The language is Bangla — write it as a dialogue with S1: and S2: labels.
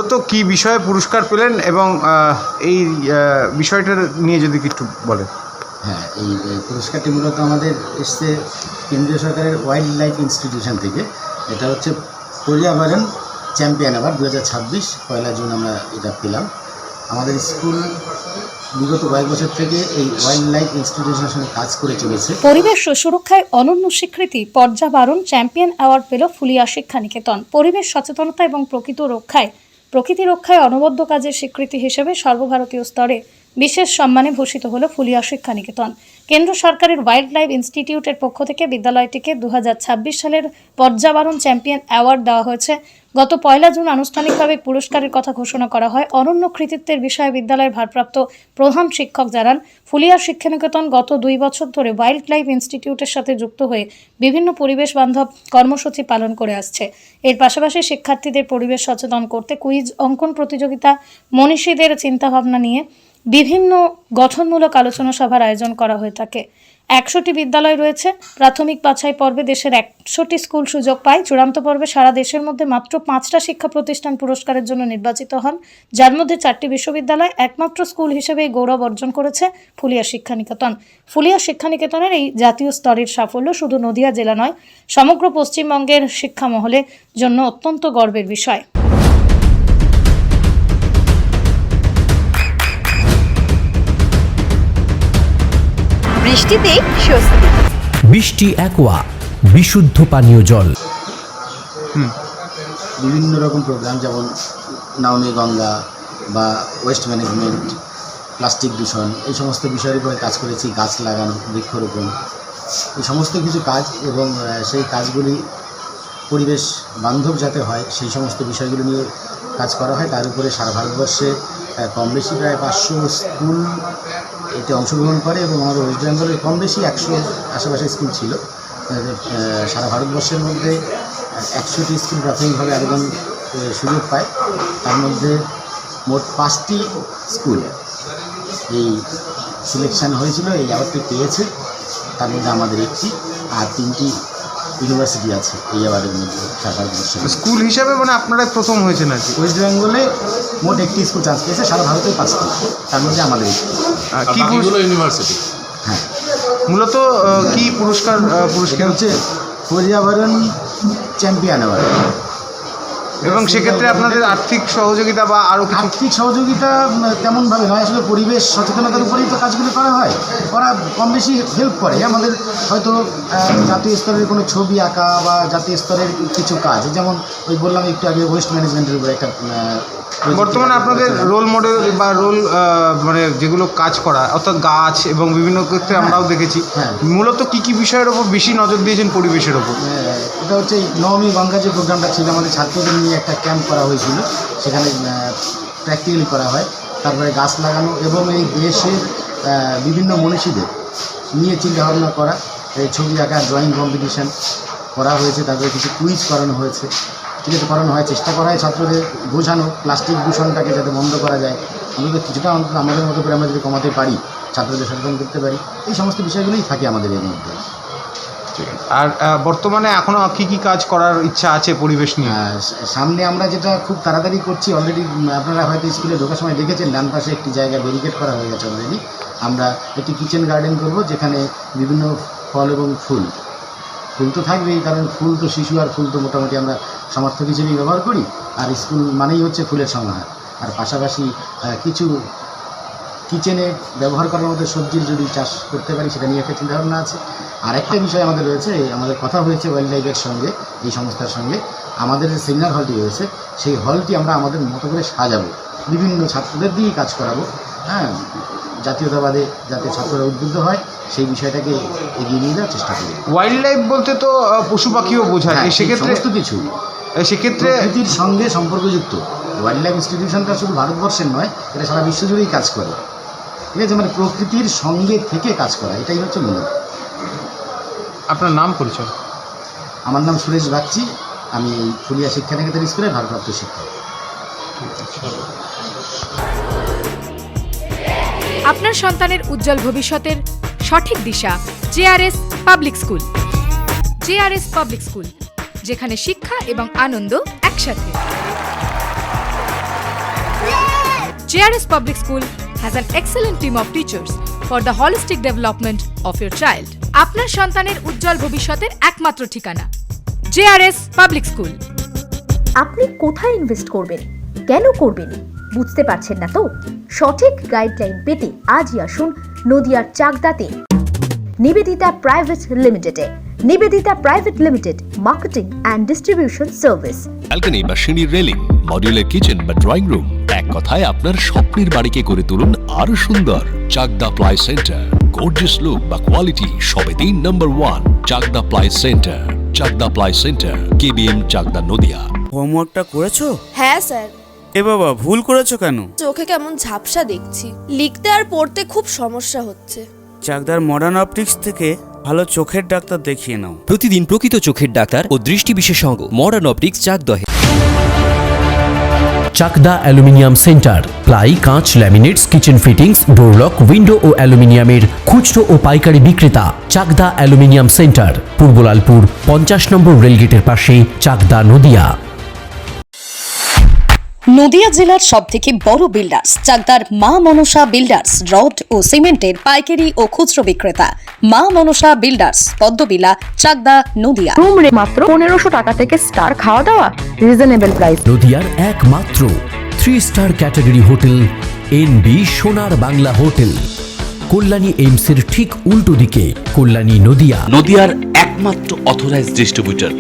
S1: মূলত কি বিষয়ে পুরস্কার পেলেন এবং এই বিষয়টা নিয়ে যদি একটু বলেন।
S2: হ্যাঁ, এই পুরস্কারটি মূলত আমাদের এসছে কেন্দ্রীয় সরকারের ওয়াইল্ড লাইফ ইনস্টিটিউশন থেকে। এটা হচ্ছে পর্যাবরণ চ্যাম্পিয়ন অ্যাওয়ার্ড 2026, 1 জুন আমরা এটা পেলাম। আমাদের স্কুল বিগত কয়েক বছর থেকে এই ওয়াইল্ড লাইফ ইনস্টিটিউশনের সঙ্গে কাজ করে চলেছে।
S3: পরিবেশ সুরক্ষায় অনন্য স্বীকৃতি পর্যাবরণ চ্যাম্পিয়ন অ্যাওয়ার্ড পেল ফুলিয়া শিক্ষা নিকেতন। পরিবেশ সচেতনতা এবং প্রকৃতি রক্ষায় অনবদ্য কাজের স্বীকৃতি হিসেবে সর্বভারতীয় স্তরে বিশেষ সম্মানে ভূষিত হল ফুলিয়া শিক্ষা নিকেতন। কেন্দ্র সরকারের ওয়াইল্ড লাইফ ইনস্টিটিউটের পক্ষ থেকে বিদ্যালয়টিকে 2026 সালের পর্যাবরণ চ্যাম্পিয়ন অ্যাওয়ার্ড দেওয়া হয়েছে। গত 1 জুন আনুষ্ঠানিকভাবে পুরস্কারের কথা ঘোষণা করা হয়। অনন্য কৃতিত্বের বিষয়ে বিদ্যালয়ের ভারপ্রাপ্ত প্রধান শিক্ষক জানান, ফুলিয়া শিক্ষা নিকেতন গত 2 বছর ধরে ওয়াইল্ড লাইফ ইনস্টিটিউটের সাথে যুক্ত হয়ে বিভিন্ন পরিবেশ বান্ধব কর্মসূচি পালন করে আসছে। এর পাশাপাশি শিক্ষার্থীদের পরিবেশ সচেতন করতে কুইজ, অঙ্কন প্রতিযোগিতা, মনীষীদের চিন্তাভাবনা নিয়ে বিভিন্ন গঠনমূলক আলোচনা সভার আয়োজন করা হয়ে থাকে। 100টি বিদ্যালয় রয়েছে। প্রাথমিক বাছাই পর্বে দেশের 100টি স্কুল সুযোগ পায়। চূড়ান্ত পর্বে সারা দেশের মধ্যে মাত্র 5টা শিক্ষা প্রতিষ্ঠান পুরস্কারের জন্য নির্বাচিত হন, যার মধ্যে 4টি বিশ্ববিদ্যালয়। একমাত্র স্কুল হিসেবে এই গৌরব অর্জন করেছে ফুলিয়া শিক্ষা নিকেতন। ফুলিয়া শিক্ষা নিকেতনের এই জাতীয় স্তরের সাফল্য শুধু নদিয়া জেলা নয়, সমগ্র পশ্চিমবঙ্গের শিক্ষা মহলের জন্য অত্যন্ত গর্বের বিষয়।
S4: বৃষ্টিতে স্বস্তি।
S5: বৃষ্টি অ্যাকোয়া, বিশুদ্ধ পানীয় জল।
S2: বিভিন্ন রকম প্রোগ্রাম, যেমন নমামি গঙ্গা বা ওয়েস্ট ম্যানেজমেন্ট, প্লাস্টিক দূষণ, এই সমস্ত বিষয়ের উপরে কাজ করেছি। গাছ লাগানো, বৃক্ষরোপণ, এই সমস্ত কিছু কাজ, এবং সেই কাজগুলি পরিবেশ বান্ধব যাতে হয় সেই সমস্ত বিষয়গুলো নিয়ে কাজ করা হয়। তার উপরে সারা ভারতবর্ষে কম বেশি প্রায় 500 স্কুল এতে অংশগ্রহণ করে, এবং আমাদের ওয়েস্ট বেঙ্গলের কম বেশি 100 আশেপাশে স্কুল ছিল। সারা ভারতবর্ষের মধ্যে 100টি স্কুল প্রাথমিকভাবে আবেদন সুযোগ পায়। তার মধ্যে মোট 5টি স্কুল এই সিলেকশান হয়েছিল, এই অ্যাওয়ার্ডটি পেয়েছে। তার মধ্যে আমাদের একটি, আর 3টি ইউনিভার্সিটি আছে এই অ্যাওয়ার্ডের মধ্যে সারা ভারতবর্ষে।
S1: স্কুল হিসাবে মানে আপনারাই প্রথম হয়েছেন আর কি।
S2: ওয়েস্ট বেঙ্গলে মোট 1টি স্কুল চান্স পেয়েছে, সারা ভারতে 5টি, তার মধ্যে আমাদের একটি।
S1: কি ইউনিভার্সিটি?
S2: হ্যাঁ,
S1: মূলত কি পুরস্কার
S2: হচ্ছে পর্যাবরণ চ্যাম্পিয়ন অ্যাওয়ার্ড।
S1: এবং সেক্ষেত্রে আপনাদের আর্থিক সহযোগিতা বা আরও কিছু?
S2: আর্থিক সহযোগিতা তেমনভাবে নয়, আসলে পরিবেশ সচেতনতার উপরেই তো কাজগুলো করা হয়। ওরা কম বেশি হেল্প করে আমাদের, হয়তো জাতীয় স্তরের কোনো ছবি আঁকা বা জাতীয় স্তরের কিছু কাজ, যেমন ওই বললাম একটু আগে ওয়েস্ট ম্যানেজমেন্টের উপরে একটা।
S1: বর্তমানে আপনাদের রোল মডেল বা মানে যেগুলো কাজ করা, অর্থাৎ গাছ এবং বিভিন্ন ক্ষেত্রে আমরাও দেখেছি। মূলত কি বিষয়ের ওপর বেশি নজর দিয়েছেন পরিবেশের ওপর?
S2: এটা হচ্ছে নবমী গঙ্গা যে প্রোগ্রামটা ছিল, আমাদের ছাত্রদের নিয়ে একটা ক্যাম্প করা হয়েছিল, সেখানে প্র্যাকটিক্যালি করা হয়। তারপরে গাছ লাগানো এবং এই দেশের বিভিন্ন মনীষীদের নিয়ে চিন্তাভাবনা করা, এই ছবি আঁকা, ড্রয়িং কম্পিটিশান করা হয়েছে। তারপরে কিছু কুইজ করানো হয়েছে, ঠিক আছে, করানো হয়। চেষ্টা করা হয় ছাত্রদের বোঝানো প্লাস্টিক দূষণটাকে যাতে বন্ধ করা যায়, আমাদের কিছুটা অন্তত আমাদের মতো করে আমরা যদি কমাতে পারি, ছাত্রদের সচেতন করতে পারি, এই সমস্ত বিষয়গুলোই থাকে আমাদের এর মধ্যে।
S1: আর বর্তমানে এখনও কী কাজ করার ইচ্ছা আছে পরিবেশ নিয়ে?
S2: সামনে আমরা যেটা খুব তাড়াতাড়ি করছি, অলরেডি আপনারা হয়তো স্কুলে ঢোকার সময় দেখেছেন, ডান পাশে একটি জায়গা ব্যারিকেড করা হয়ে গেছে অলরেডি। আমরা একটি কিচেন গার্ডেন করব, যেখানে বিভিন্ন ফল এবং ফুল তো থাকবেই, কারণ ফুল তো শিশু, আর ফুল তো মোটামুটি আমরা সমর্থক হিসেবেই ব্যবহার করি। আর স্কুল মানেই হচ্ছে ফুলের সমাহার। আর পাশাপাশি কিছু কিচেনে ব্যবহার করার মধ্যে সবজির যদি চাষ করতে পারি, সেটা নিয়ে একটা চিন্তাভাবনা আছে। আর একটা বিষয় আমাদের রয়েছে, আমাদের কথা হয়েছে ওয়াইল্ড লাইফের সঙ্গে, এই সংস্থার সঙ্গে। আমাদের যে সেমিনার হলটি রয়েছে, সেই হলটি আমরা আমাদের মতো করে সাজাবো, বিভিন্ন ছাত্রদের দিয়েই কাজ করাবো। হ্যাঁ, জাতীয়তাবাদে যাতে ছাত্ররা উদ্বুদ্ধ হয়, সেই বিষয়টাকে এগিয়ে নিয়ে যাওয়ার চেষ্টা করি।
S1: ওয়াইল্ড লাইফ বলতে তো পশু পাখিও বোঝায়, সেক্ষেত্রে
S2: সমস্ত কিছু
S1: সেক্ষেত্রে
S2: প্রকৃতির সঙ্গে সম্পর্কযুক্ত। ওয়াইল্ড লাইফ ইনস্টিটিউশনটা শুধু ভারতবর্ষের নয়, এটা সারা বিশ্বজুড়েই কাজ করে, ঠিক আছে, মানে প্রকৃতির সঙ্গে থেকে কাজ করা, এটাই হচ্ছে মূল।
S1: আপনার নাম পরিচয়?
S2: আমার নাম সুরেশ বাগচি, আমি এই ফুলিয়া শিক্ষা নিকেতন স্কুলের ভারপ্রাপ্ত শিক্ষক।
S4: আপনার সন্তানের উজ্জ্বল ভবিষ্যতের সঠিক দিশা JRS public school. JRS public school, যেখানে শিক্ষা এবং আনন্দ একসাথে। JRS Public School has an excellent team of teachers for the holistic development of your child. আপনার সন্তানের উজ্জ্বল ভবিষ্যতের একমাত্র ঠিকানা JRS Public School.
S6: আপনি কোথায় ইনভেস্ট করবেন, কেন করবেন বুঝতে পারছেন না তো? সঠিক গাইডলাইন পেতে আজই আসুন নদিয়ার চাকদাতে নিবেদিতা প্রাইভেট লিমিটেডে। Nivedita private limited, marketing and distribution service.
S7: Balcony বা সিঁড়ির রেলিং, মডিউলার কিচেন বা ড্রয়িং রুম, এক কথায় আপনার স্বপ্নের বাড়িকে করে তুলুন আরো সুন্দর। Chakdah ply centre, gorgeous look বা কোয়ালিটি সবে 3 number 1 Chakdah ply centre. Chakdah ply centre, KBM Chakdah Nadia.
S8: হোমওয়ার্কটা করেছো?
S9: হ্যাঁ স্যার।
S8: এ বাবা, ভুল করেছো কেন?
S9: চোখে কেমন ঝাপসা দেখছি, লিখতে আর পড়তে খুব সমস্যা হচ্ছে।
S8: চাকদার মডার্ন অপটিক্স থেকে ভালো চোখের ডাক্তার দেখিয়ে নাও।
S5: প্রতিদিন প্রকৃত চোখের ডাক্তার ও দৃষ্টি বিশেষজ্ঞ মডার্ন অপটিক্স চাকদহে। চাকদা অ্যালুমিনিয়াম সেন্টার, প্লাই, কাঁচ, laminates, kitchen fittings, door lock, window ও অ্যালুমিনিয়ামের খুচরো ও পাইকারি বিক্রেতা। চাকদা অ্যালুমিনিয়াম সেন্টার, পূর্ব লালপুর 50 নম্বর রেলগেটের পাশে, চাকদা নদিয়া।
S3: নদিয়া জেলার সবথেকে বড় বিল্ডার্স চাকদার মা মনসা বিল্ডার্স, রড ও সিমেন্টের পাইকারি ও খুচরো বিক্রেতা। মা মনসা বিল্ডার্স, পদ্মবিলা, চাকদা নদিয়া।
S6: রুম রে মাত্র 1500 টাকা থেকে স্টার, খাওয়া দাওয়া রিজনেবল প্রাইস।
S5: নদিয়ার একমাত্র 3 স্টার ক্যাটাগরি হোটেল NB সোনার বাংলা হোটেল, কল্যাণী এইমসের ঠিক উল্টো দিকে, কল্যাণী নদিয়া।
S10: নদিয়ার একমাত্র অথরাইজড ডিস্ট্রিবিউটর